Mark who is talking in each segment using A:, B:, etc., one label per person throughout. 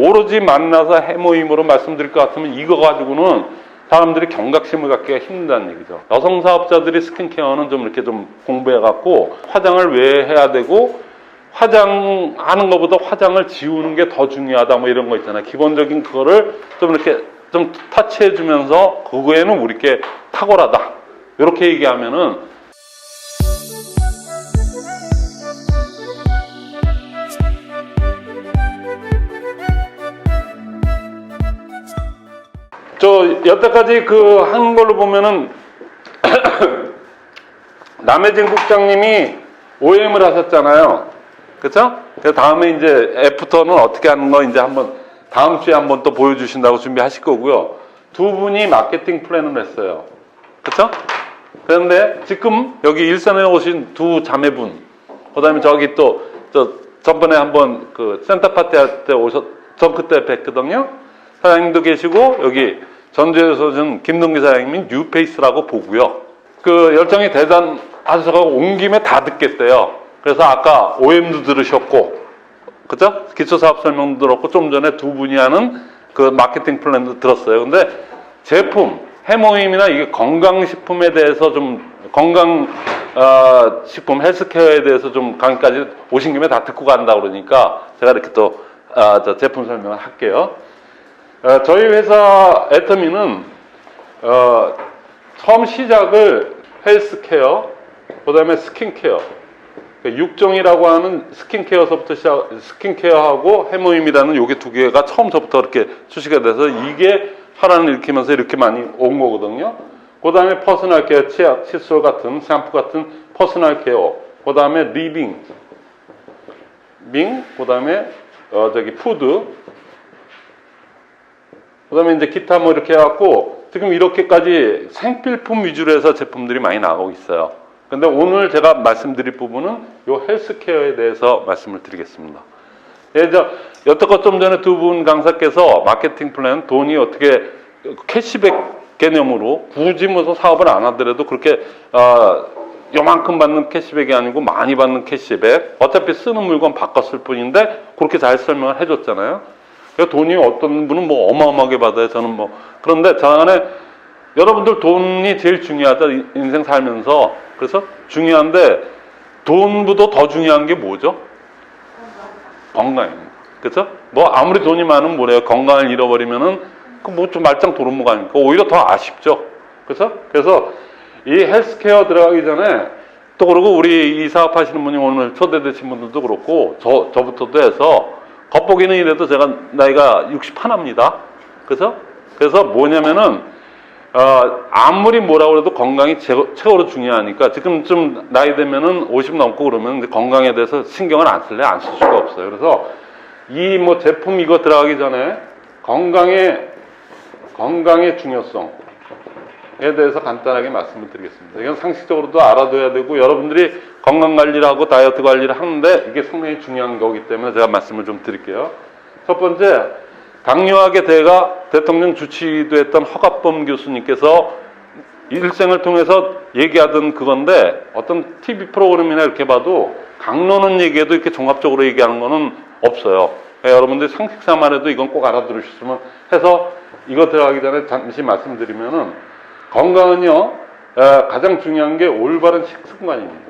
A: 오로지 만나서 해모임으로 말씀드릴 것 같으면 이거 가지고는 사람들이 경각심을 갖기가 힘들다는 얘기죠. 여성 사업자들이 스킨케어는 좀 이렇게 좀 공부해갖고 화장을 왜 해야 되고 화장하는 것보다 화장을 지우는 게 더 중요하다 뭐 이런 거 있잖아요. 기본적인 그거를 좀 이렇게 좀 터치해주면서 그거에는 우리께 탁월하다 이렇게 얘기하면은 여태까지 그 한 걸로 보면은 남해진 국장님이 OM을 하셨잖아요. 그쵸? 그 다음에 이제 애프터는 어떻게 하는 거 이제 한번 다음 주에 한번 또 보여주신다고 준비하실 거고요. 두 분이 마케팅 플랜을 했어요. 그쵸? 그런데 지금 여기 일산에 오신 두 자매분, 그 다음에 저기 또, 전번에 한번 그 센터파티 할 때 전 그때 뵀거든요. 사장님도 계시고, 여기 전주에서 오신 김동기 사장님이 뉴페이스라고 보고요. 그 열정이 대단하셔서 온 김에 다 듣겠대요. 그래서 아까 OM도 들으셨고, 그죠? 기초사업 설명도 들었고, 좀 전에 두 분이 하는 그 마케팅 플랜도 들었어요. 근데 제품, 해모임이나 이게 건강식품에 대해서 좀, 건강식품, 헬스케어에 대해서 좀 강의까지 오신 김에 다 듣고 간다 그러니까 제가 이렇게 또, 제품 설명을 할게요. 저희 회사 애터미는, 처음 시작을 헬스케어, 그 다음에 스킨케어, 6종이라고 하는 스킨케어서부터 스킨케어하고 해모임이라는 요게 두 개가 처음서부터 이렇게 출시가 돼서 이게 파란을 일으키면서 이렇게 많이 온 거거든요. 그 다음에 퍼스널 케어, 치약, 칫솔 같은, 샴푸 같은 퍼스널 케어, 그 다음에 리빙, 그 다음에 푸드, 그 다음에 이제 기타 뭐 이렇게 해갖고 지금 이렇게까지 생필품 위주로 해서 제품들이 많이 나오고 있어요. 근데 오늘 제가 말씀드릴 부분은 요 헬스케어에 대해서 말씀을 드리겠습니다. 여태껏 좀 전에 두 분 강사께서 마케팅 플랜, 돈이 어떻게 캐시백 개념으로 굳이 뭐 사업을 안 하더라도 그렇게 요만큼 받는 캐시백이 아니고 많이 받는 캐시백, 어차피 쓰는 물건 바꿨을 뿐인데 그렇게 잘 설명을 해줬잖아요. 돈이 어떤 분은 뭐 어마어마하게 받아요. 저는 뭐 그런데 저는 여러분들 돈이 제일 중요하다 인생 살면서. 그래서 중요한데 돈보다 더 중요한 게 뭐죠? 건강입니다. 그렇죠? 뭐 아무리 돈이 많으면 뭐래요? 건강을 잃어버리면은 그 뭐 좀 말짱 도루묵 아닙니까? 오히려 더 아쉽죠. 그렇죠? 그래서 이 헬스케어 들어가기 전에 또 그러고 우리 이 사업 하시는 분이 오늘 초대되신 분들도 그렇고 저부터도 해서 겉보기는 이래도 제가 나이가 61입니다. 그래서 뭐냐면은 아무리 뭐라고 해도 건강이 최고로 중요하니까 지금 좀 나이 되면은 50 넘고 그러면 건강에 대해서 신경을 안 쓸래? 안 쓸 수가 없어요. 그래서 이 뭐 제품 이거 들어가기 전에 건강의 중요성에 대해서 간단하게 말씀을 드리겠습니다. 이건 상식적으로도 알아둬야 되고 여러분들이 건강 관리를 하고 다이어트 관리를 하는데 이게 상당히 중요한 거기 때문에 제가 말씀을 좀 드릴게요. 첫 번째, 당뇨학의 대통령 주치도 했던 허갑범 교수님께서 일생을 통해서 얘기하던 그건데 어떤 TV 프로그램이나 이렇게 봐도 강론은 얘기해도 이렇게 종합적으로 얘기하는 거는 없어요. 그러니까 여러분들이 상식상만 해도 이건 꼭 알아들으셨으면 해서 이거 들어가기 전에 잠시 말씀드리면은 건강은요, 가장 중요한 게 올바른 식습관입니다.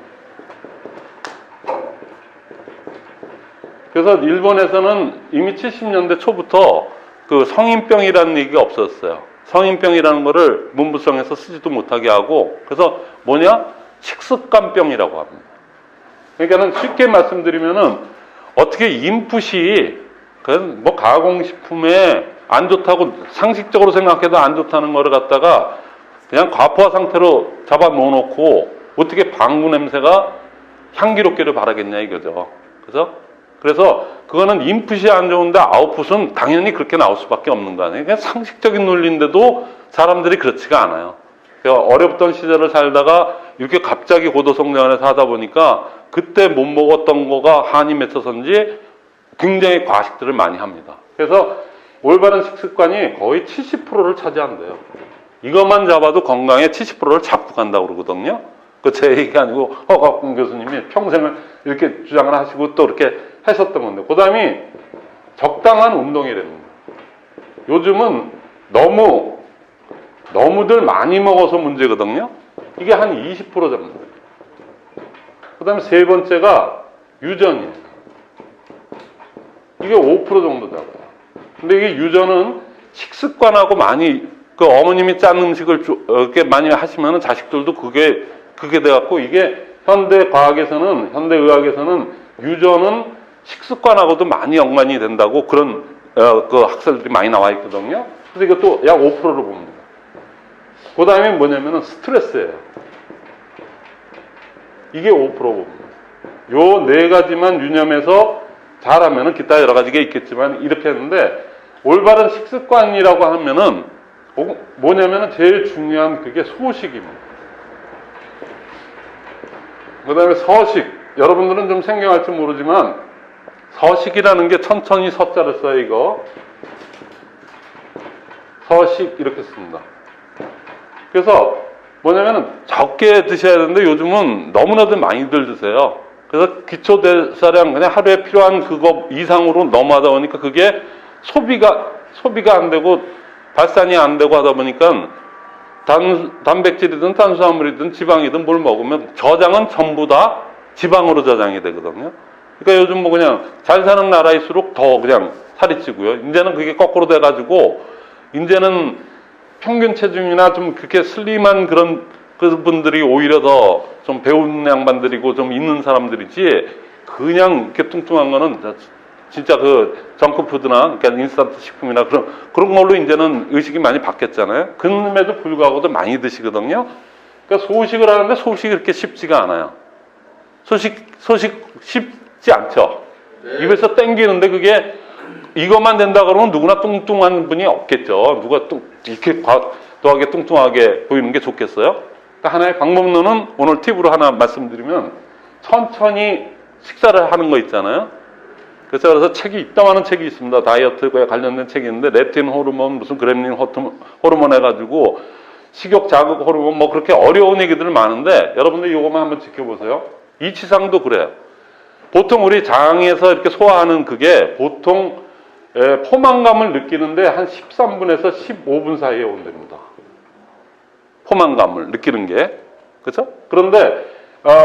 A: 그래서 일본에서는 이미 70년대 초부터 그 성인병이라는 얘기가 없었어요. 성인병이라는 거를 문부성에서 쓰지도 못하게 하고, 그래서 뭐냐? 식습관병이라고 합니다. 그러니까는 쉽게 말씀드리면은 어떻게 인풋이 뭐 가공식품에 안 좋다고 상식적으로 생각해도 안 좋다는 거를 갖다가 그냥 과포화 상태로 잡아 놓아놓고 어떻게 방구 냄새가 향기롭기를 바라겠냐 이거죠. 그래서 그거는 인풋이 안 좋은데 아웃풋은 당연히 그렇게 나올 수밖에 없는 거 아니에요. 그냥 상식적인 논리인데도 사람들이 그렇지가 않아요. 어렵던 시절을 살다가 이렇게 갑자기 고도성장을 해서 하다 보니까 그때 못 먹었던 거가 한이 맺혀서인지 굉장히 과식들을 많이 합니다. 그래서 올바른 식습관이 거의 70%를 차지한대요. 이것만 잡아도 건강의 70%를 잡고 간다고 그러거든요. 그 제 얘기가 아니고 허갑범 교수님이 평생을 이렇게 주장을 하시고 또 이렇게 하셨던 건데, 그 다음이 적당한 운동이라는 거예요. 요즘은 너무들 많이 먹어서 문제거든요. 이게 한 20% 정도. 그 다음에 세 번째가 유전이에요. 이게 5% 정도 잡아요. 근데 이게 유전은 식습관하고 많이, 그 어머님이 짠 음식을 이렇게 많이 하시면 자식들도 그게 돼갖고, 이게 현대의학에서는 유전은 식습관하고도 많이 연관이 된다고 그런 그 학설들이 많이 나와 있거든요. 그래서 이것도 약 5%를 봅니다. 그 다음에 뭐냐면은 스트레스예요. 이게 5% 봅니다. 요 네 가지만 유념해서 잘하면은 기타 여러 가지가 있겠지만 이렇게 했는데, 올바른 식습관이라고 하면은 뭐냐면은 제일 중요한 그게 소식입니다. 그 다음에 서식. 여러분들은 좀 생경할지 모르지만 서식이라는 게 천천히 서자를 써요. 이거 서식 이렇게 씁니다. 그래서 뭐냐면은 적게 드셔야 되는데 요즘은 너무나도 많이들 드세요. 그래서 기초대사량 그냥 하루에 필요한 그거 이상으로 넘어가다 보니까 그게 소비가 안 되고 발산이 안 되고 하다 보니까 단백질이든 탄수화물이든 지방이든 뭘 먹으면 저장은 전부 다 지방으로 저장이 되거든요. 그러니까 요즘 뭐 그냥 잘 사는 나라일수록 더 그냥 살이 찌고요. 이제는 그게 거꾸로 돼가지고 이제는 평균 체중이나 좀 그렇게 슬림한 그런 분들이 오히려 더 좀 배운 양반들이고 좀 있는 사람들이지, 그냥 이렇게 뚱뚱한 거는 진짜 그 정크푸드나 그러니까 인스턴트 식품이나 그런 걸로 이제는 의식이 많이 바뀌었잖아요. 그럼에도 불구하고도 많이 드시거든요. 그러니까 소식을 하는데 소식이 그렇게 쉽지가 않아요. 소식 쉽지 않죠. 네. 입에서 땡기는데 그게 이것만 된다 그러면 누구나 뚱뚱한 분이 없겠죠. 누가 이렇게 과도하게 뚱뚱하게 보이는 게 좋겠어요? 그러니까 하나의 방법론은 오늘 팁으로 하나 말씀드리면, 천천히 식사를 하는 거 있잖아요. 그래서 책이 이따만한 책이 있습니다. 다이어트에 관련된 책이 있는데, 렙틴 호르몬, 무슨 그렘린 호르몬 해가지고 식욕 자극 호르몬 뭐 그렇게 어려운 얘기들 많은데, 여러분들 이거만 한번 지켜보세요. 이치상도 그래요. 보통 우리 장에서 이렇게 소화하는 그게 보통 포만감을 느끼는데 한 13분에서 15분 사이에 온답니다. 포만감을 느끼는 게. 그렇죠? 그런데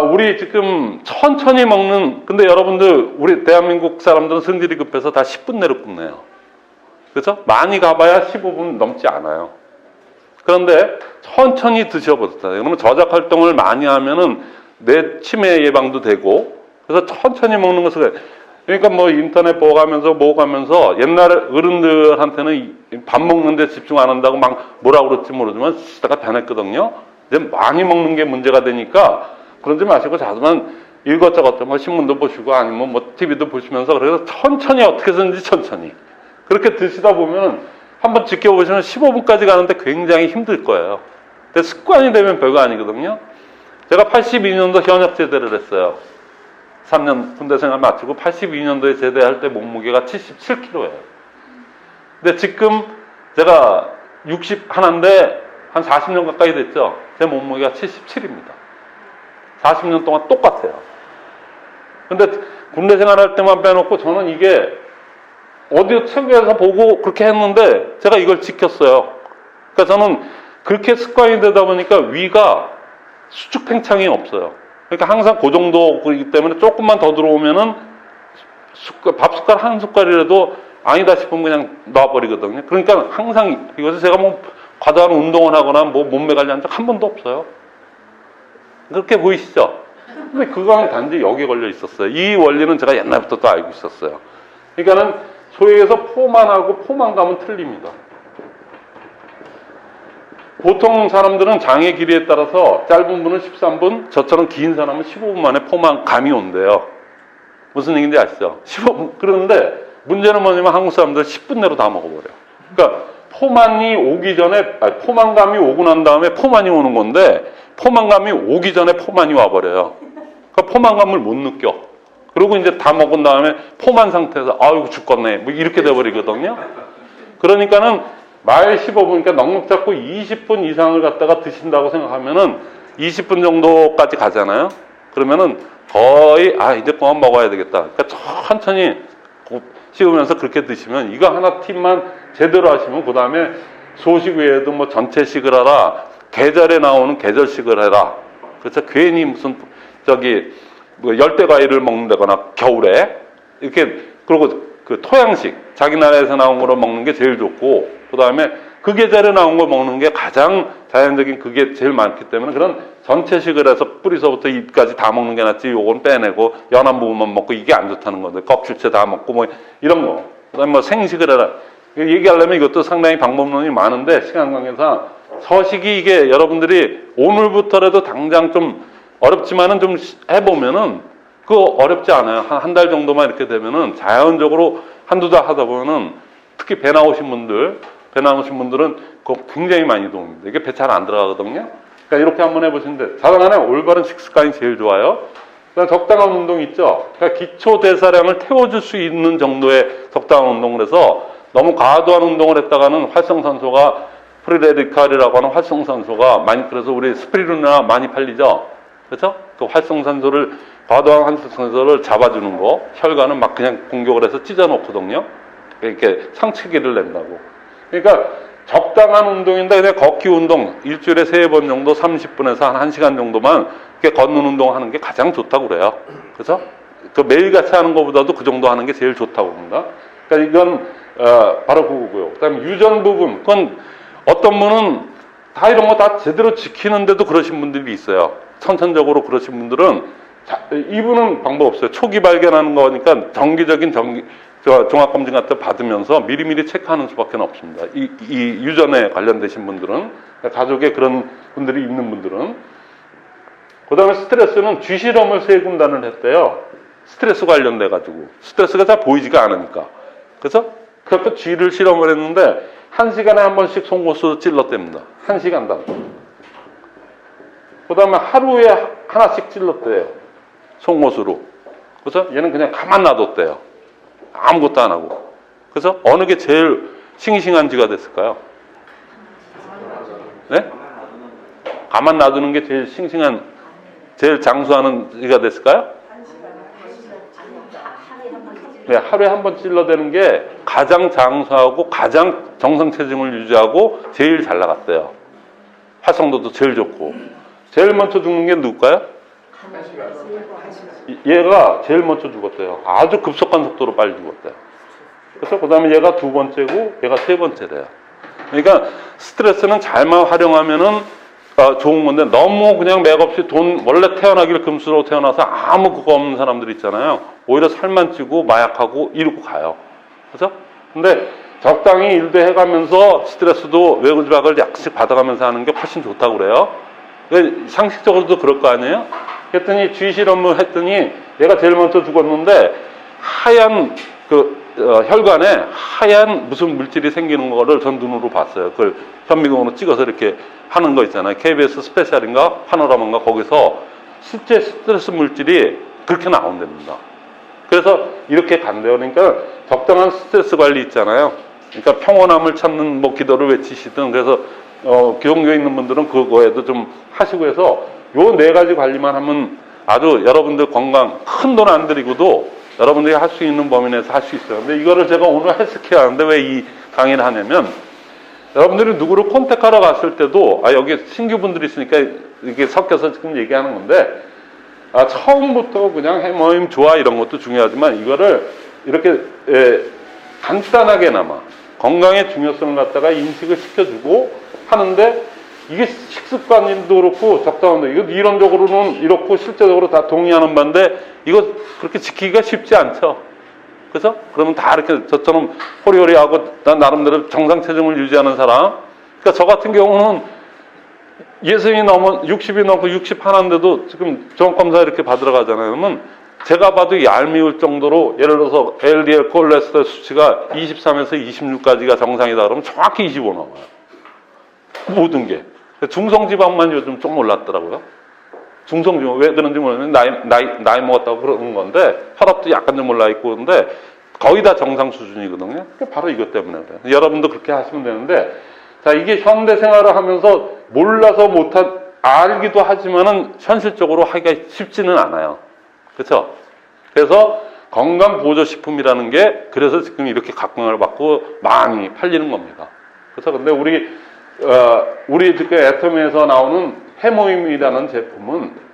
A: 우리 지금 천천히 먹는, 근데 여러분들 우리 대한민국 사람들은 성질이 급해서 다 10분 내로 끝내요. 그렇죠? 많이 가봐야 15분 넘지 않아요. 그런데 천천히 드셔보세요. 그러면 저작 활동을 많이 하면은 내 치매 예방도 되고, 그래서 천천히 먹는 것을, 그러니까 뭐 인터넷 보가면서 옛날 어른들한테는 밥 먹는데 집중 안 한다고 막 뭐라고 그럴지 모르지만 쓰다가 변했거든요. 이제 많이 먹는 게 문제가 되니까 그러지 마시고 자꾸만 이것저것 뭐 신문도 보시고 아니면 뭐 TV도 보시면서, 그래서 천천히 어떻게 해서든지 천천히 그렇게 드시다 보면 한번 지켜보시면 15분까지 가는데 굉장히 힘들 거예요. 근데 습관이 되면 별거 아니거든요. 제가 82년도 현역 제대를 했어요. 3년 군대 생활 마치고 82년도에 제대할 때 몸무게가 77kg예요. 근데 지금 제가 60 하나인데 한 40년 가까이 됐죠. 제 몸무게가 77입니다. 40년 동안 똑같아요. 근데 군대 생활할 때만 빼놓고 저는 이게 어디 책에서 보고 그렇게 했는데 제가 이걸 지켰어요. 그러니까 저는 그렇게 습관이 되다 보니까 위가 수축 팽창이 없어요. 그러니까 항상 그 정도이기 때문에 조금만 더 들어오면은 밥 숟갈 한 숟갈이라도 아니다 싶으면 그냥 놔버리거든요. 그러니까 항상 이것을 제가 뭐 과도한 운동을 하거나 뭐 몸매 관리한 적 한 번도 없어요. 그렇게 보이시죠? 근데 그거는 단지 여기에 걸려 있었어요. 이 원리는 제가 옛날부터 또 알고 있었어요. 그러니까는 소위 해서 포만하고 포만감은 틀립니다. 보통 사람들은 장의 길이에 따라서 짧은 분은 13분, 저처럼 긴 사람은 15분 만에 포만감이 온대요. 무슨 얘기인지 아시죠? 15분. 그런데 문제는 뭐냐면 한국 사람들은 10분 내로 다 먹어버려요. 그러니까 포만이 오기 전에, 포만감이 오고 난 다음에 포만이 오는 건데, 포만감이 오기 전에 포만이 와버려요. 그러니까 포만감을 못 느껴. 그리고 이제 다 먹은 다음에 포만 상태에서 아이고 죽겠네 뭐 이렇게 돼버리거든요. 그러니까는 말 15분, 그러니까 넉넉 잡고 20분 이상을 갖다가 드신다고 생각하면은 20분 정도까지 가잖아요. 그러면은 거의 이제 그만 먹어야 되겠다. 그러니까 천천히 씹으면서 그렇게 드시면 이거 하나 팁만 제대로 하시면 그 다음에 소식 외에도 뭐 전체식을 하라, 계절에 나오는 계절식을 해라. 그래서 괜히 무슨 저기 뭐 열대 과일을 먹는다거나 겨울에 이렇게 그리고 그 토양식 자기 나라에서 나온 거로 먹는 게 제일 좋고 그 다음에 그 계절에 나온 거 먹는 게 가장 자연적인 그게 제일 많기 때문에 그런 전체식을 해서 뿌리서부터 잎까지 다 먹는 게 낫지 요건 빼내고 연한 부분만 먹고 이게 안 좋다는 건데 껍질째 다 먹고 뭐 이런 거 그다음에 뭐 생식을 해라 얘기하려면 이것도 상당히 방법론이 많은데 시간 관계상 서식이 이게 여러분들이 오늘부터라도 당장 좀 어렵지만은 좀 해보면은 그거 어렵지 않아요. 한 달 정도만 이렇게 되면은 자연적으로 한두 달 하다 보면은 특히 배 나오신 분들은 그거 굉장히 많이 도움이 됩니다. 이게 배 잘 안 들어가거든요. 그러니까 이렇게 한번 해보시는데 자동안에 올바른 식습관이 제일 좋아요. 그다음 적당한 운동 있죠. 그러니까 기초 대사량을 태워줄 수 있는 정도의 적당한 운동을 해서 너무 과도한 운동을 했다가는 활성산소가 프리레디칼이라고 하는 활성산소가 많이 그래서 우리 스피루리나 많이 팔리죠. 그렇죠? 그 활성산소를 과도한 활성산소를 잡아주는 거 혈관은 막 그냥 공격을 해서 찢어놓거든요. 이렇게 상체기를 낸다고. 그러니까 적당한 운동인데 그냥 걷기 운동 일주일에 3번 정도 30분에서 한 1시간 정도만 이렇게 걷는 운동하는 게 가장 좋다고 그래요. 그래서 그 매일같이 하는 것보다도 그 정도 하는 게 제일 좋다고 봅니다. 그러니까 이건 바로 그거고요. 그다음에 유전 부분 그건 어떤 분은 다 이런 거 다 제대로 지키는데도 그러신 분들이 있어요. 선천적으로 그러신 분들은 이분은 방법 없어요. 초기 발견하는 거니까 정기적인 종합검진 같은 거 받으면서 미리미리 체크하는 수밖에 없습니다. 이 유전에 관련되신 분들은 가족에 그런 분들이 있는 분들은 그 다음에 스트레스는 쥐실험을 3군단을 했대요. 스트레스 관련돼 가지고 스트레스가 잘 보이지가 않으니까 그래서 쥐를 실험을 했는데 1시간에 한 번씩 송곳으로 찔렀답니다. 1시간당. 그 다음에 하루에 하나씩 찔렀대요. 송곳으로. 그래서 얘는 그냥 가만 놔뒀대요. 아무것도 안 하고. 그래서 어느 게 제일 싱싱한 쥐가 됐을까요? 네? 가만 놔두는 게 제일 싱싱한, 제일 장수하는 쥐가 됐을까요? 네, 하루에 한 번 찔러대는 게 가장 장수하고 가장 정상 체중을 유지하고 제일 잘 나갔대요. 활성도도 제일 좋고. 제일 먼저 죽는 게 누굴까요? 얘가 제일 먼저 죽었대요. 아주 급속한 속도로 빨리 죽었대요. 그래서 그 다음에 얘가 2번째고 얘가 3번째래요. 그러니까 스트레스는 잘만 활용하면은 좋은 건데 너무 그냥 맥없이 원래 태어나길 금수로 태어나서 아무 그거 없는 사람들 있잖아요. 오히려 살만 찌고 마약하고 이러고 가요. 그죠? 근데 적당히 일도 해가면서 스트레스도 외부지박을 약씩 받아가면서 하는 게 훨씬 좋다고 그래요. 상식적으로도 그럴 거 아니에요? 했더니 쥐 실험을 했더니 얘가 제일 먼저 죽었는데 하얀 혈관에 하얀 무슨 물질이 생기는 거를 전 눈으로 봤어요. 그걸 현미경으로 찍어서 이렇게 하는 거 있잖아요. KBS 스페셜인가 파노라마인가 거기서 실제 스트레스 물질이 그렇게 나온답니다. 그래서 이렇게 간대요. 그러니까 적당한 스트레스 관리 있잖아요. 그러니까 평온함을 찾는 뭐 기도를 외치시든 그래서 기독교에 있는 분들은 그거에도 좀 하시고 해서 요 4가지 관리만 하면 아주 여러분들 건강 큰 돈 안 들이고도 여러분들이 할 수 있는 범위 내에서 할 수 있어요. 근데 이거를 제가 오늘 헬스케어 하는데 왜 이 강의를 하냐면 여러분들이 누구를 컨택하러 갔을 때도 여기 신규분들이 있으니까 이게 섞여서 지금 얘기하는 건데 처음부터 그냥 해모임 좋아 이런 것도 중요하지만 이거를 이렇게 간단하게나마 건강의 중요성을 갖다가 인식을 시켜주고 하는데 이게 식습관도 그렇고 적당한데 이거 이론적으로는 이렇고 실제적으로 다 동의하는 바인데 이거 그렇게 지키기가 쉽지 않죠. 그래서 그러면 다 이렇게 저처럼 호리호리하고 난 나름대로 정상 체중을 유지하는 사람. 그러니까 저 같은 경우는 60이 넘고 60 하나인데도 지금 종합검사 이렇게 받으러 가잖아요. 그러면 제가 봐도 얄미울 정도로 예를 들어서 LDL 콜레스테롤 수치가 23에서 26까지가 정상이다 그러면 정확히 25 나와요. 모든 게. 중성지방만 요즘 좀 올랐더라고요. 중성지방 왜 그런지 모르면 나이 먹었다고 그러는 건데 혈압도 약간 좀 올라 있고 그런데 거의 다 정상 수준이거든요. 바로 이것 때문에 그래요. 여러분도 그렇게 하시면 되는데 자 이게 현대 생활을 하면서 몰라서 알기도 하지만은 현실적으로 하기가 쉽지는 않아요. 그렇죠? 그래서 건강보조식품이라는 게 그래서 지금 이렇게 각광을 받고 많이 팔리는 겁니다. 그래서 근데 우리 지금 애터미에서 나오는 해모임이라는 제품은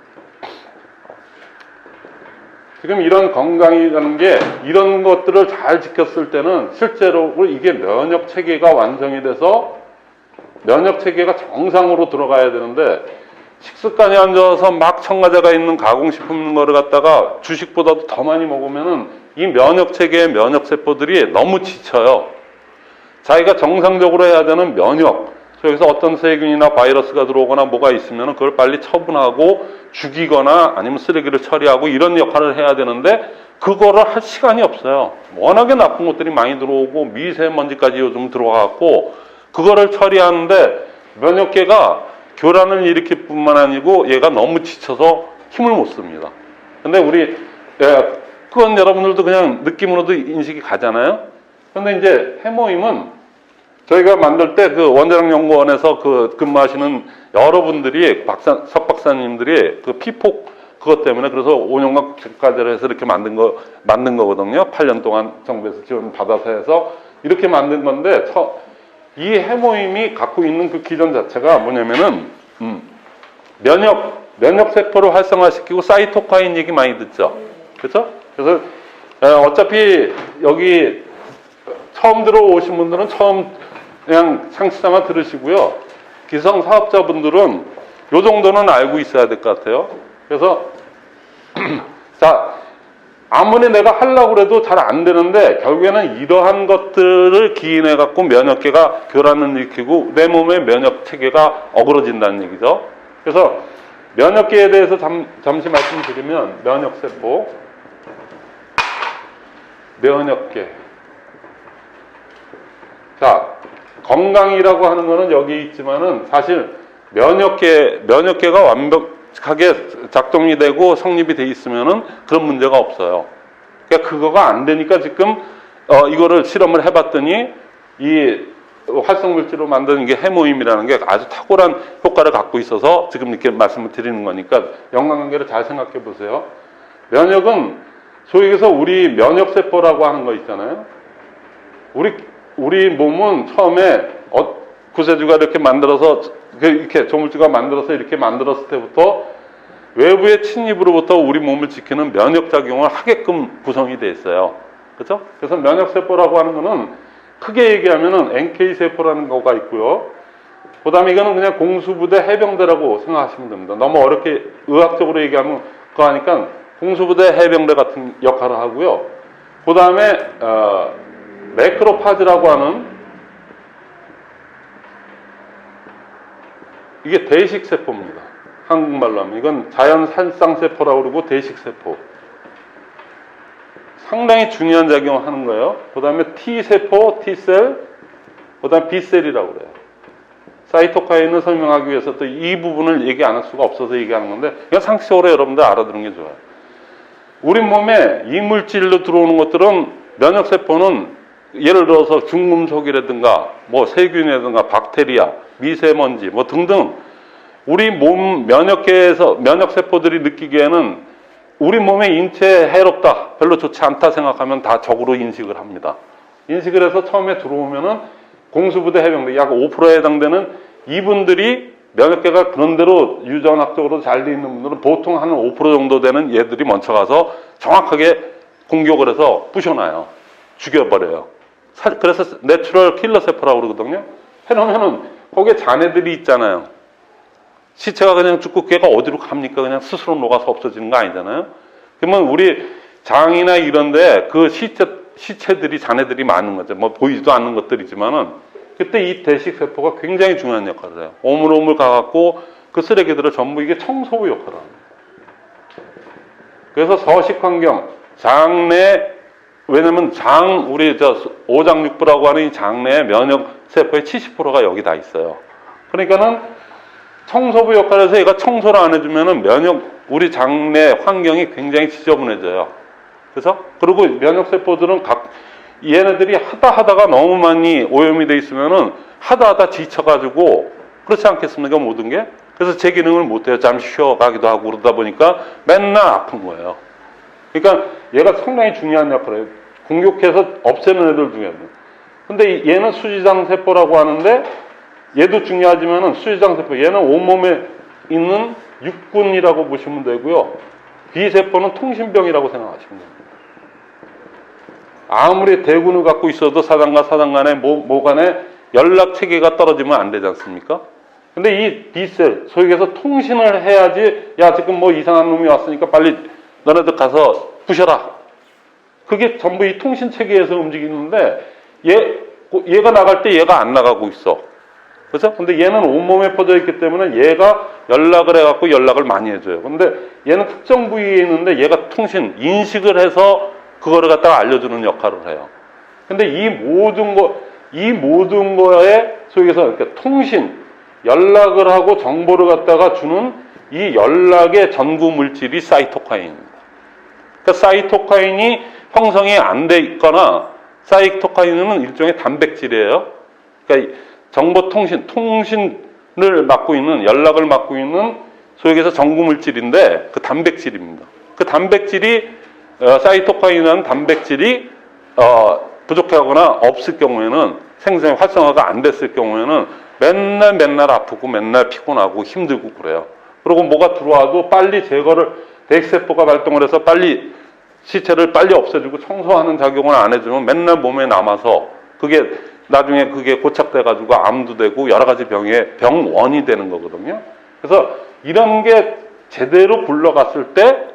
A: 지금 이런 건강이라는 게 이런 것들을 잘 지켰을 때는 실제로 이게 면역 체계가 완성이 돼서 면역 체계가 정상으로 들어가야 되는데 식습관이 안 좋아서 막 첨가제가 있는 가공식품 거를 갖다가 주식보다도 더 많이 먹으면은 이 면역 체계의 면역 세포들이 너무 지쳐요. 자기가 정상적으로 해야 되는 면역, 여기서 어떤 세균이나 바이러스가 들어오거나 뭐가 있으면 그걸 빨리 처분하고 죽이거나 아니면 쓰레기를 처리하고 이런 역할을 해야 되는데 그거를 할 시간이 없어요. 워낙에 나쁜 것들이 많이 들어오고 미세먼지까지 요즘 들어와갖고 그거를 처리하는데 면역계가 교란을 일으킬 뿐만 아니고 얘가 너무 지쳐서 힘을 못 씁니다. 근데 그건 여러분들도 그냥 느낌으로도 인식이 가잖아요. 근데 이제 해모임은 저희가 만들 때 그 원자력연구원에서 근무하시는 여러분들이 석 박사님들이 그 피폭 그것 때문에 그래서 5년간 국제과제를 해서 이렇게 만든 거거든요. 8년 동안 정부에서 지원 받아서 해서 이렇게 만든 건데 이 해모임이 갖고 있는 그 기전 자체가 뭐냐면은 면역 세포를 활성화시키고 사이토카인 얘기 많이 듣죠. 그렇죠? 그래서 어차피 여기 처음 들어오신 분들은 그냥 창시자만 들으시고요. 기성 사업자분들은 요 정도는 알고 있어야 될 것 같아요. 그래서 자, 아무리 내가 하려고 해도 잘 안 되는데 결국에는 이러한 것들을 기인해 갖고 면역계가 교란을 일으키고 내 몸의 면역 체계가 어그러진다는 얘기죠. 그래서 면역계에 대해서 잠시 말씀드리면 면역세포, 면역계. 자, 건강이라고 하는 거는 여기 있지만은 사실 면역계가 완벽하게 작동이 되고 성립이 돼 있으면은 그런 문제가 없어요. 그러니까 그거가 안 되니까 지금 이거를 실험을 해봤더니 이 활성물질로 만드는 이게 해모임이라는 게 아주 탁월한 효과를 갖고 있어서 지금 이렇게 말씀을 드리는 거니까 연관관계를 잘 생각해 보세요. 면역은 소위 얘기해서 우리 면역세포라고 하는 거 있잖아요. 우리 몸은 처음에 구세주가 이렇게 만들어서 이렇게 조물주가 만들어서 이렇게 만들었을 때부터 외부의 침입으로부터 우리 몸을 지키는 면역작용을 하게끔 구성이 되어 있어요. 그렇죠? 그래서 면역세포라고 하는 거는 크게 얘기하면은 NK세포라는 거가 있고요. 그 다음에 이거는 그냥 공수부대 해병대라고 생각하시면 됩니다. 너무 어렵게 의학적으로 얘기하면 그거 하니까 공수부대 해병대 같은 역할을 하고요. 그 다음에 매크로파즈라고 하는 이게 대식세포입니다. 한국말로 하면 이건 자연살상세포라고 그러고 대식세포. 상당히 중요한 작용을 하는 거예요. 그 다음에 T세포, T셀, 그 다음에 B셀이라고 그래요. 사이토카인을 설명하기 위해서 또 이 부분을 얘기 안 할 수가 없어서 얘기하는 건데 이건 상식적으로 여러분들 알아두는 게 좋아요. 우리 몸에 이물질로 들어오는 것들은 면역세포는 예를 들어서 중금속이라든가 뭐 세균이라든가 박테리아, 미세먼지 뭐 등등 우리 몸 면역계에서 면역세포들이 느끼기에는 우리 몸에 인체에 해롭다, 별로 좋지 않다 생각하면 다 적으로 인식을 합니다. 인식을 해서 처음에 들어오면은 공수부대 해병대 약 5%에 해당되는 이분들이 면역계가 그런대로 유전학적으로 잘 돼 있는 분들은 보통 한 5% 정도 되는 얘들이 먼저 가서 정확하게 공격을 해서 부셔놔요. 죽여버려요. 그래서 내추럴 킬러 세포라고 그러거든요. 해놓으면은 거기에 잔해들이 있잖아요. 시체가 그냥 죽고 걔가 어디로 갑니까? 그냥 스스로 녹아서 없어지는 거 아니잖아요. 그러면 우리 장이나 이런데 그 시체들이 잔해들이 많은 거죠. 뭐 보이지도 않는 것들이지만은 그때 이 대식세포가 굉장히 중요한 역할을 해요. 오물오물 가갖고 그 쓰레기들을 전부 이게 청소부 역할을 합니다. 그래서 서식환경, 장내 왜냐면 우리 오장육부라고 하는 이 장내 면역세포의 70%가 여기 다 있어요. 그러니까는 청소부 역할을 해서 얘가 청소를 안 해주면은 우리 장내 환경이 굉장히 지저분해져요. 그래서, 그리고 면역세포들은 얘네들이 하다가 너무 많이 오염이 돼 있으면은 하다 지쳐가지고, 그렇지 않겠습니까? 모든 게. 그래서 제 기능을 못해요. 잠시 쉬어가기도 하고 그러다 보니까 맨날 아픈 거예요. 그러니까 얘가 상당히 중요한 역할을 해요. 공격해서 없애는 애들 중에. 근데 얘는 수지장 세포라고 하는데 얘도 중요하지만은 수지장 세포, 얘는 온몸에 있는 육군이라고 보시면 되고요. B세포는 통신병이라고 생각하시면 됩니다. 아무리 대군을 갖고 있어도 사장과 사장 간에 모 간에 연락 체계가 떨어지면 안 되지 않습니까? 근데 이 B셀, 소위 얘기해서 통신을 해야지, 야, 지금 뭐 이상한 놈이 왔으니까 빨리 너네들 가서 부셔라. 그게 전부 이 통신 체계에서 움직이는데, 얘가 나갈 때 얘가 안 나가고 있어. 그렇죠? 근데 얘는 온몸에 퍼져 있기 때문에 얘가 연락을 해갖고 연락을 많이 해줘요. 근데 얘는 특정 부위에 있는데 얘가 통신, 인식을 해서 그거를 갖다가 알려주는 역할을 해요. 근데 이 모든 거에 소위해서 이렇게 통신, 연락을 하고 정보를 갖다가 주는 이 연락의 전구 물질이 사이토카인입니다. 그러니까 사이토카인이 형성이 안 돼 있거나, 사이토카인은 일종의 단백질이에요. 그러니까 정보 통신을 맡고 있는, 연락을 맡고 있는 소위 얘기해서 전구 물질인데 그 단백질입니다. 그 단백질이 사이토카인이라는 단백질이 부족하거나 없을 경우에는, 생성이 활성화가 안 됐을 경우에는 맨날 아프고 맨날 피곤하고 힘들고 그래요. 그리고 뭐가 들어와도 빨리 제거를, 대익세포가 발동을 해서 빨리 시체를 빨리 없애주고 청소하는 작용을 안 해주면 맨날 몸에 남아서 그게 나중에 그게 고착돼가지고 암도 되고 여러 가지 병원이 되는 거거든요. 그래서 이런 게 제대로 굴러갔을 때,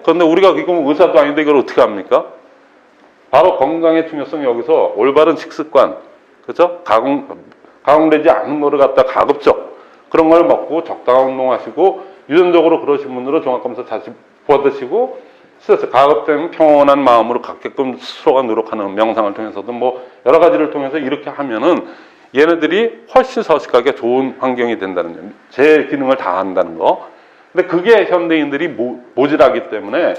A: 그런데 우리가 이거 의사도 아닌데 이걸 어떻게 합니까? 바로 건강의 중요성이 여기서 올바른 식습관, 그죠? 가공되지 않은 거를 갖다 가급적 그런 걸 먹고 적당한 운동하시고, 유전적으로 그러신 분들은 종합검사 자주 받으시고, 스트레스, 가급적 평온한 마음으로 갖게끔 스스로가 노력하는 명상을 통해서도 뭐 여러 가지를 통해서 이렇게 하면은 얘네들이 훨씬 서식하게 좋은 환경이 된다는 점, 제 기능을 다 한다는 거. 근데 그게 현대인들이 모질하기 때문에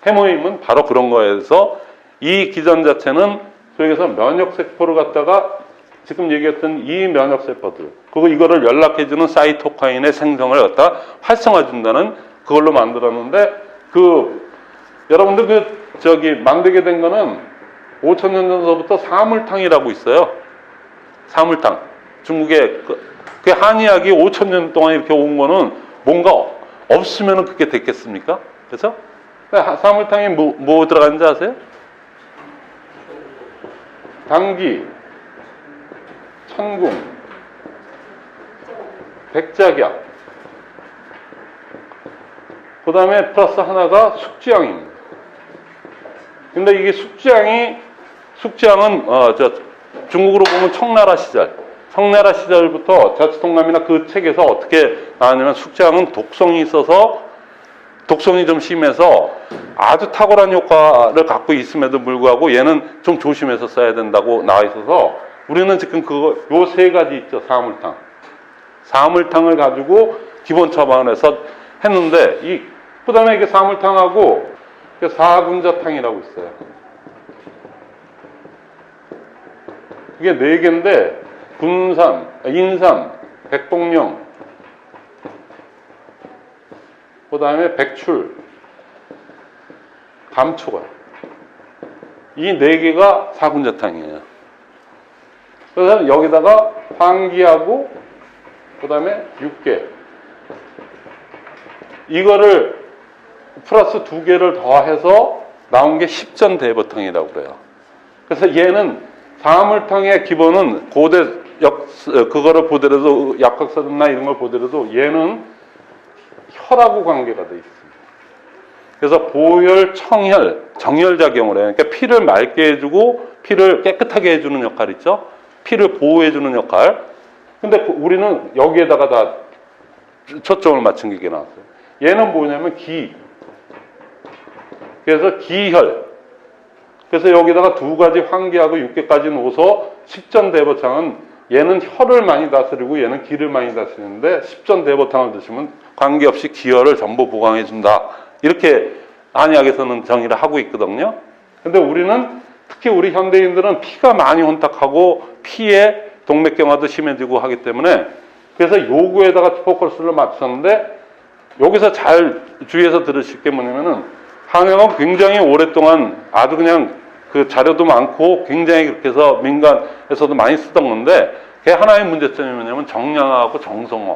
A: 해모임은 바로 그런 거에서 이 기전 자체는 소위 해서 면역세포를 갖다가 지금 얘기했던 이 면역세포들, 그리고 이거를 연락해주는 사이토카인의 생성을 갖다 활성화준다는 그걸로 만들었는데, 여러분들 만들게 된 거는 5,000년 전서부터 사물탕이라고 있어요. 사물탕. 중국의 그 한의학이 5,000년 동안 이렇게 온 거는 뭔가 없으면 그게 됐겠습니까? 그래서 사물탕에 뭐 들어가는지 아세요? 당귀, 천궁, 백작약, 그 다음에 플러스 하나가 숙지향입니다. 근데 이게 숙지향은 중국으로 보면 청나라 시절부터 자치통감이나 그 책에서 어떻게 나왔냐면, 숙지향은 독성이 있어서, 독성이 좀 심해서 아주 탁월한 효과를 갖고 있음에도 불구하고 얘는 좀 조심해서 써야 된다고 나와 있어서, 우리는 지금 요 세 가지 있죠. 사물탕을 가지고 기본 처방을 해서 했는데, 그 다음에 이게 사물탕하고 사군자탕이라고 있어요. 이게 4개인데, 군삼, 인삼, 백봉령, 그 다음에 백출, 감초가, 이 4개가 사군자탕이에요. 그래서 여기다가 황기하고 그 다음에 6개, 이거를 플러스 2개를 더해서 나온 게 십전대보탕이라고 그래요. 그래서 얘는 사물탕의 기본은 고대 그거를 보더라도, 약학서나 이런 걸 보더라도 얘는 혈하고 관계가 돼 있습니다. 그래서 보혈, 청혈, 정혈작용을 해요. 그러니까 피를 맑게 해주고 피를 깨끗하게 해주는 역할 있죠. 피를 보호해주는 역할. 근데 우리는 여기에다가 다 초점을 맞춘 게 이게 나왔어요. 얘는 뭐냐면 그래서 기혈. 그래서 여기다가 2가지 황기하고 6개까지 놓아서 십전대보탕은, 얘는 혈을 많이 다스리고 얘는 기를 많이 다스리는데, 십전대보탕을 드시면 관계없이 기혈을 전부 보강해준다. 이렇게 한의학에서는 정의를 하고 있거든요. 근데 특히 우리 현대인들은 피가 많이 혼탁하고 피에 동맥경화도 심해지고 하기 때문에, 그래서 요구에다가 포커스를 맞췄는데, 여기서 잘 주의해서 들으실 게 뭐냐면은, 한약은 굉장히 오랫동안 아주 그냥 그 자료도 많고 굉장히 그렇게 해서 민간에서도 많이 쓰던 건데 그게 하나의 문제점이 뭐냐면 정량화하고 정성화.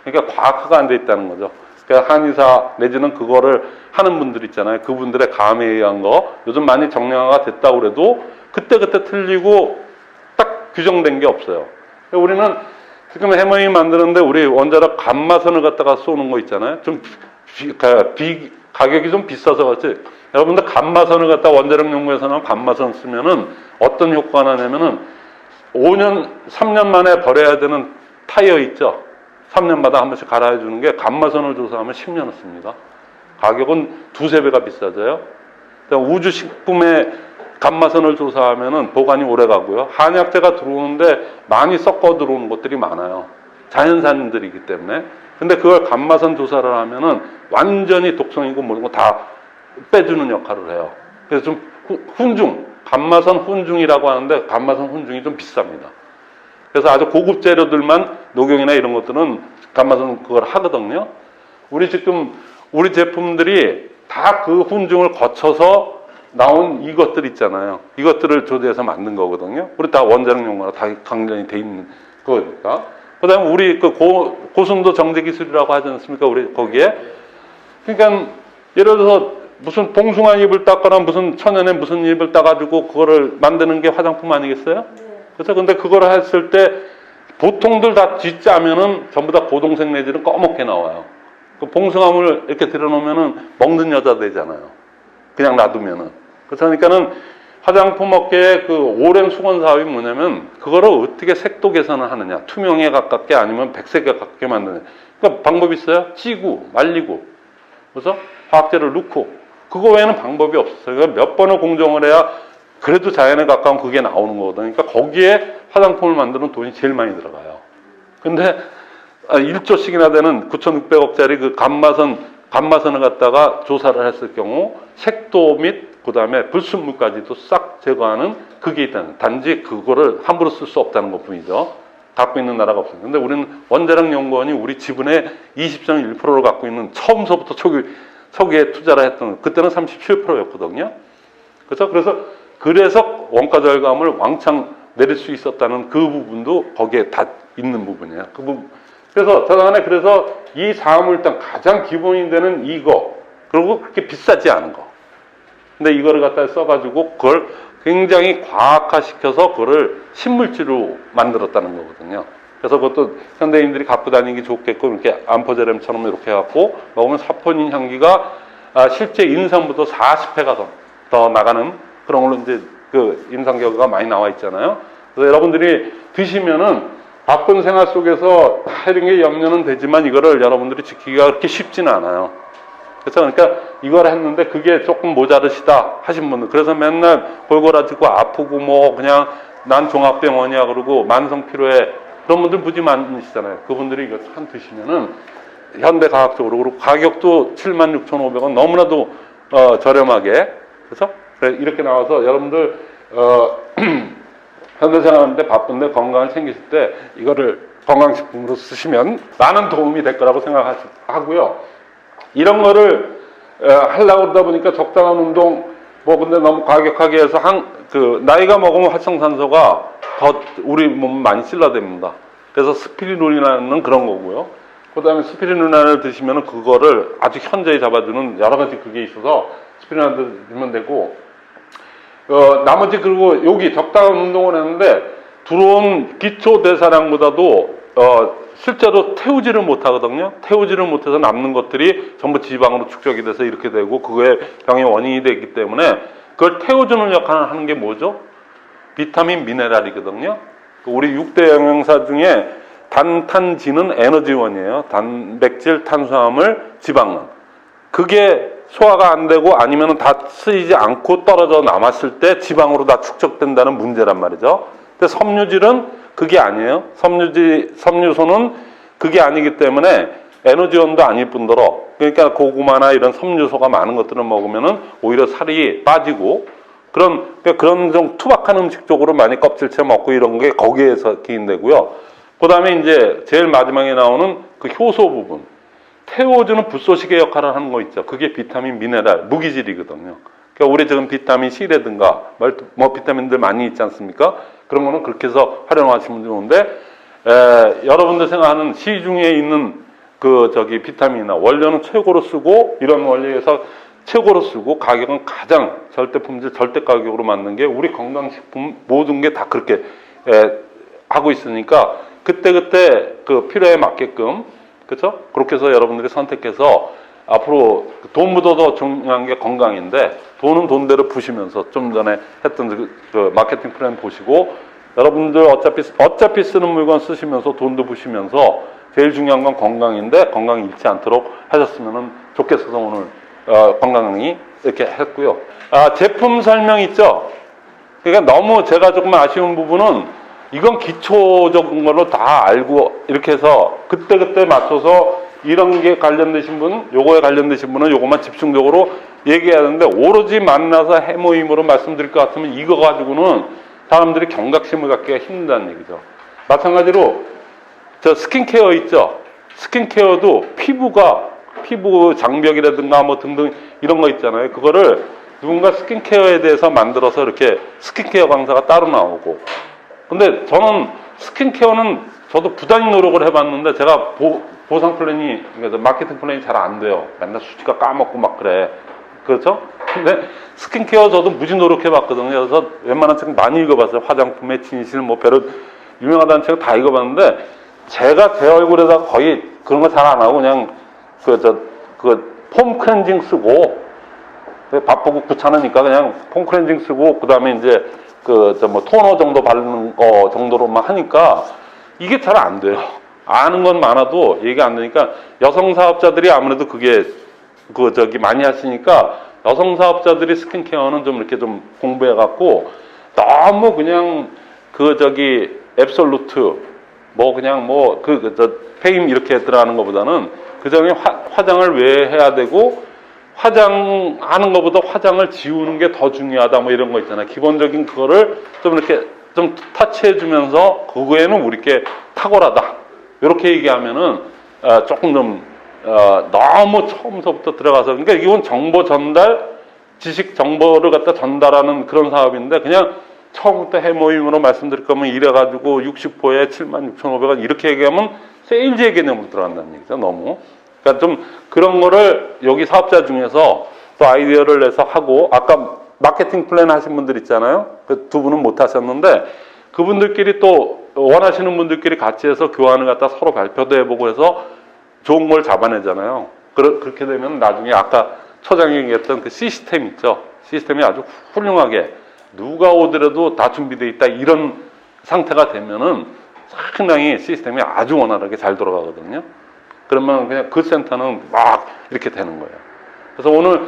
A: 그러니까 과학화가 안 돼 있다는 거죠. 그러니까 한의사 내지는 그거를 하는 분들 있잖아요. 그분들의 감에 의한 거 요즘 많이 정량화가 됐다고 그래도 그때그때 틀리고 딱 규정된 게 없어요. 그러니까 우리는 지금 해머잉 만드는데 우리 원자력 감마선을 갖다가 쏘는 거 있잖아요. 좀 가격이 좀 비싸서 그렇지. 여러분들 감마선을 갖다 원자력 연구에서는 감마선 쓰면은 어떤 효과가 나냐면은 5년, 3년 만에 버려야 되는 타이어 있죠. 3년마다 한 번씩 갈아야 주는 게 감마선을 조사하면 10년을 씁니다. 가격은 두세 배가 비싸져요. 우주식품에 감마선을 조사하면은 보관이 오래 가고요. 한약재가 들어오는데 많이 섞어 들어오는 것들이 많아요. 자연산들이기 때문에. 근데 그걸 감마선 조사를 하면은 완전히 독성이고 뭐고 다 빼주는 역할을 해요. 그래서 좀 감마선 훈중이라고 하는데 감마선 훈중이 좀 비쌉니다. 그래서 아주 고급 재료들만 녹용이나 이런 것들은 감마선 그걸 하거든요. 우리 지금 우리 제품들이 다 그 훈중을 거쳐서 나온 이것들 있잖아요. 이것들을 조제해서 만든 거거든요. 우리 다 원자력 연구가 다 강전이 돼 있는 거니까. 그다음에 우리 그 고순도 정제 기술이라고 하지 않습니까? 우리 거기에. 그러니까 예를 들어서 무슨 봉숭아 잎을 땄거나 무슨 천연의 무슨 잎을 따가지고 그거를 만드는 게 화장품 아니겠어요? 그래서 근데 그거를 했을 때 보통들 다 뒷짜면은 전부 다 고동색 내지는 꺼멓게 나와요. 그 봉숭아물 이렇게 들여놓으면은 먹는 여자 되잖아요. 그냥 놔두면은. 그러니까는 화장품 업계의 그 오랜 수건 사업이 뭐냐면 그거를 어떻게 색도 개선을 하느냐. 투명에 가깝게 아니면 백색에 가깝게 만드느냐. 그러니까 방법이 있어요. 찌고 말리고 그래서 화학재를 넣고 그거 외에는 방법이 없어요. 그러니까 몇 번을 공정을 해야 그래도 자연에 가까운 그게 나오는 거거든요. 그러니까 거기에 화장품을 만드는 돈이 제일 많이 들어가요. 근데 1조씩이나 되는 9,600억짜리 그 감마선을 갖다가 조사를 했을 경우 색도 및 그다음에 불순물까지도 싹 제거하는 그게 있다는. 단지 그거를 함부로 쓸 수 없다는 것뿐이죠. 갖고 있는 나라가 없어요. 근데 우리는 원자력 연구원이 우리 지분의 20.1%를 갖고 있는 처음서부터 초기에 투자를 했던 그때는 37%였거든요. 그래서 원가 절감을 왕창 내릴 수 있었다는 그 부분도 거기에 다 있는 부분이에요. 그래서 이 사물단 가장 기본이 되는 이거 그리고 그렇게 비싸지 않은 거. 근데 이거를 갖다 써가지고 그걸 굉장히 과학화시켜서 그거를 신물질로 만들었다는 거거든요. 그래서 그것도 현대인들이 갖고 다니기 좋겠고 이렇게 암포제렘처럼 이렇게 해갖고 먹으면 사포닌 향기가 실제 인삼보다 40회가 더 나가는 그런 걸로 이제 그 임상 결과가 많이 나와 있잖아요. 그래서 여러분들이 드시면은 바쁜 생활 속에서 이런 게 염려는 되지만 이거를 여러분들이 지키기가 그렇게 쉽지는 않아요. 그래서 그러니까 이걸 했는데 그게 조금 모자르시다 하신 분들 그래서 맨날 골골아지고 아프고 뭐 그냥 난 종합병원이야 그러고 만성 피로에 그런 분들 무지 많으시잖아요. 그분들이 이거 한 드시면은 현대과학적으로 그리고 가격도 76,500원 너무나도 저렴하게 그래서 이렇게 나와서 여러분들 현대생활하는데 바쁜데 건강을 챙기실 때 이거를 건강식품으로 쓰시면 많은 도움이 될 거라고 생각하고요. 이런 거를 하려고 그러다 보니까 적당한 운동 뭐 근데 너무 과격하게 해서 나이가 먹으면 활성산소가 더 우리 몸 많이 찔러댑니다. 그래서 스피루리나는 그런 거고요. 그 다음에 스피루리나를 드시면 그거를 아주 현저히 잡아주는 여러 가지 그게 있어서 스피루리나 드시면 되고 나머지 그리고 여기 적당한 운동을 했는데 들어온 기초 대사량보다도 실제로 태우지를 못하거든요. 태우지를 못해서 남는 것들이 전부 지방으로 축적이 돼서 이렇게 되고 그게 병의 원인이 되기 때문에 그걸 태워주는 역할을 하는 게 뭐죠? 비타민, 미네랄이거든요. 우리 6대 영양사 중에 단탄지는 에너지원이에요. 단백질, 탄수화물, 지방은. 그게 소화가 안 되고 아니면 다 쓰이지 않고 떨어져 남았을 때 지방으로 다 축적된다는 문제란 말이죠. 근데 섬유질은 그게 아니에요. 섬유소는 그게 아니기 때문에 에너지원도 아닐 뿐더러 그러니까 고구마나 이런 섬유소가 많은 것들을 먹으면은 오히려 살이 빠지고 그런 좀 투박한 음식 쪽으로 많이 껍질째 먹고 이런 게 거기에서 기인되고요. 그 다음에 이제 제일 마지막에 나오는 그 효소 부분. 태워주는 불쏘시개 역할을 하는 거 있죠. 그게 비타민, 미네랄, 무기질이거든요. 그러니까 우리 지금 비타민 C라든가 뭐 비타민들 많이 있지 않습니까? 그런 거는 그렇게 해서 활용하시면 좋은데, 여러분들 생각하는 시중에 있는 비타민이나 원료는 최고로 쓰고, 이런 원료에서 최고로 쓰고, 가격은 가장 절대 품질, 절대 가격으로 만든 게 우리 건강식품 모든 게 다 그렇게 하고 있으니까, 그때그때 그 필요에 맞게끔, 그렇죠? 그렇게 해서 여러분들이 선택해서 앞으로 돈 묻어도 중요한 게 건강인데, 돈은 돈대로 부시면서 좀 전에 했던 그 마케팅 플랜 보시고, 여러분들 어차피 쓰는 물건 쓰시면서 돈도 부시면서 제일 중요한 건 건강인데 건강이 잃지 않도록 하셨으면 좋겠어서 오늘 건강 강의 이렇게 했고요. 제품 설명 있죠? 그러니까 너무 제가 조금 아쉬운 부분은 이건 기초적인 걸로 다 알고 이렇게 해서 그때그때 맞춰서 이런 게 관련되신 분, 요거에 관련되신 분은 요것만 집중적으로 얘기해야 되는데, 오로지 만나서 해모임으로 말씀드릴 것 같으면 이거 가지고는 사람들이 경각심을 갖기가 힘들다는 얘기죠. 마찬가지로 저 스킨케어 있죠? 스킨케어도 피부 장벽이라든가 뭐 등등 이런 거 있잖아요. 그거를 누군가 스킨케어에 대해서 만들어서 이렇게 스킨케어 강사가 따로 나오고, 근데 저는 스킨케어는 저도 부단히 노력을 해봤는데 제가 보상 플랜이, 그러니까 마케팅 플랜이 잘 안 돼요. 맨날 수치가 까먹고 막 그래. 그렇죠? 근데 스킨케어 저도 무지 노력해봤거든요. 그래서 웬만한 책 많이 읽어봤어요. 화장품의 진실, 뭐 별로 유명하다는 책을 다 읽어봤는데, 제가 제 얼굴에다가 거의 그런 거 잘 안 하고 그냥 폼 클렌징 쓰고, 바쁘고 귀찮으니까 그냥 폼 클렌징 쓰고, 그 다음에 이제 뭐 토너 정도 바르는 거 정도로만 하니까 이게 잘 안 돼요. 아는 건 많아도 얘기 안 되니까, 여성 사업자들이 아무래도 그게 많이 하시니까 여성 사업자들이 스킨케어는 좀 이렇게 좀 공부해갖고, 너무 그냥 앱솔루트 뭐 그냥 페임 이렇게 들어가는 것보다는 그전에 화장을 왜 해야 되고, 화장하는 것보다 화장을 지우는 게 더 중요하다 뭐 이런 거 있잖아요. 기본적인 그거를 좀 이렇게 좀 터치해주면서 그거에는 우리께 탁월하다 이렇게 얘기하면은 조금 좀 너무 처음서부터 들어가서, 그러니까 이건 정보 전달, 지식 정보를 갖다 전달하는 그런 사업인데, 그냥 처음부터 해모임으로 말씀드릴 거면 이래가지고 60호에 76,500원 이렇게 얘기하면 세일즈의 개념으로 들어간다는 얘기죠. 너무. 그러니까 좀 그런 거를 여기 사업자 중에서 또 아이디어를 내서 하고, 아까 마케팅 플랜 하신 분들 있잖아요. 그 두 분은 못 하셨는데, 그분들끼리 또 원하시는 분들끼리 같이 해서 교환을 갖다 서로 발표도 해보고 해서 좋은 걸 잡아내잖아요. 그렇게 되면 나중에 아까 처장이 얘기했던 그 시스템 있죠. 시스템이 아주 훌륭하게 누가 오더라도 다 준비되어 있다, 이런 상태가 되면은 상당히 시스템이 아주 원활하게 잘 돌아가거든요. 그러면 그냥 그 센터는 막 이렇게 되는 거예요. 그래서 오늘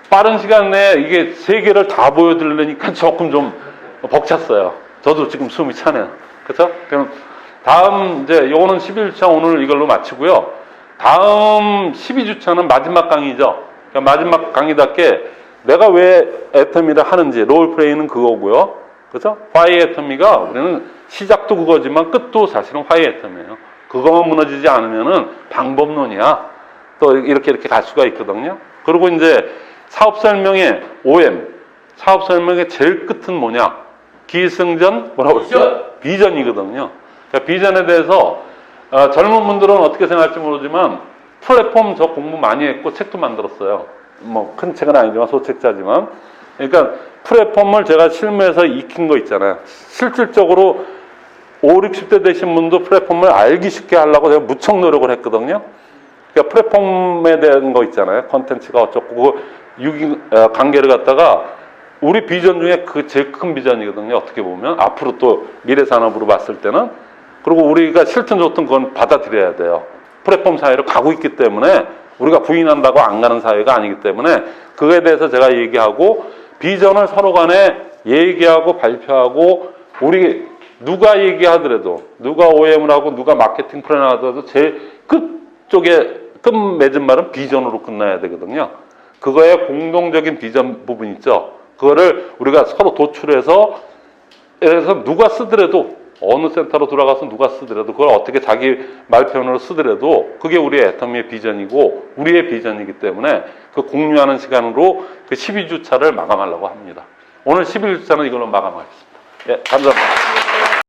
A: 빠른 시간 내에 이게 세 개를 다 보여드리려니까 조금 좀 벅찼어요. 저도 지금 숨이 차네요. 그렇죠? 그럼 다음 이제 요거는 11주차 오늘 이걸로 마치고요. 다음 12주차는 마지막 강의죠. 그러니까 마지막 강의답게 내가 왜 애터미를 하는지, 롤플레이는 그거고요. 그렇죠? 화이 애터미가 우리는 시작도 그거지만 끝도 사실은 화이 애터미예요. 그거만 무너지지 않으면은 방법론이야. 또 이렇게 갈 수가 있거든요. 그리고 이제 사업 설명의 OM, 사업 설명의 제일 끝은 뭐냐? 기승전, 뭐라고 했죠? 비전이거든요. 그러니까 비전에 대해서 젊은 분들은 어떻게 생각할지 모르지만, 플랫폼 저 공부 많이 했고 책도 만들었어요. 뭐 큰 책은 아니지만 소책자지만. 그러니까 플랫폼을 제가 실무에서 익힌 거 있잖아요. 실질적으로 5, 60대 되신 분도 플랫폼을 알기 쉽게 하려고 제가 무척 노력을 했거든요. 그러니까 플랫폼에 대한 거 있잖아요. 컨텐츠가 어쩌고, 관계를 갖다가 우리 비전 중에 그 제일 큰 비전이거든요. 어떻게 보면 앞으로 또 미래 산업으로 봤을 때는. 그리고 우리가 싫든 좋든 그건 받아들여야 돼요. 플랫폼 사회로 가고 있기 때문에, 우리가 부인한다고 안 가는 사회가 아니기 때문에 그거에 대해서 제가 얘기하고, 비전을 서로 간에 얘기하고 발표하고, 우리 누가 얘기하더라도, 누가 OM을 하고 누가 마케팅 플랜을 하더라도 제일 끝쪽에 끝 맺은 말은 비전으로 끝나야 되거든요. 그거에 공동적인 비전 부분 있죠. 그거를 우리가 서로 도출해서, 그래서 누가 쓰더라도 어느 센터로 들어가서 누가 쓰더라도 그걸 어떻게 자기 말 표현으로 쓰더라도 그게 우리의 애터미의 비전이고 우리의 비전이기 때문에 그 공유하는 시간으로 그 12주차를 마감하려고 합니다. 오늘 11주차는 이걸로 마감하겠습니다. 예, 감사합니다.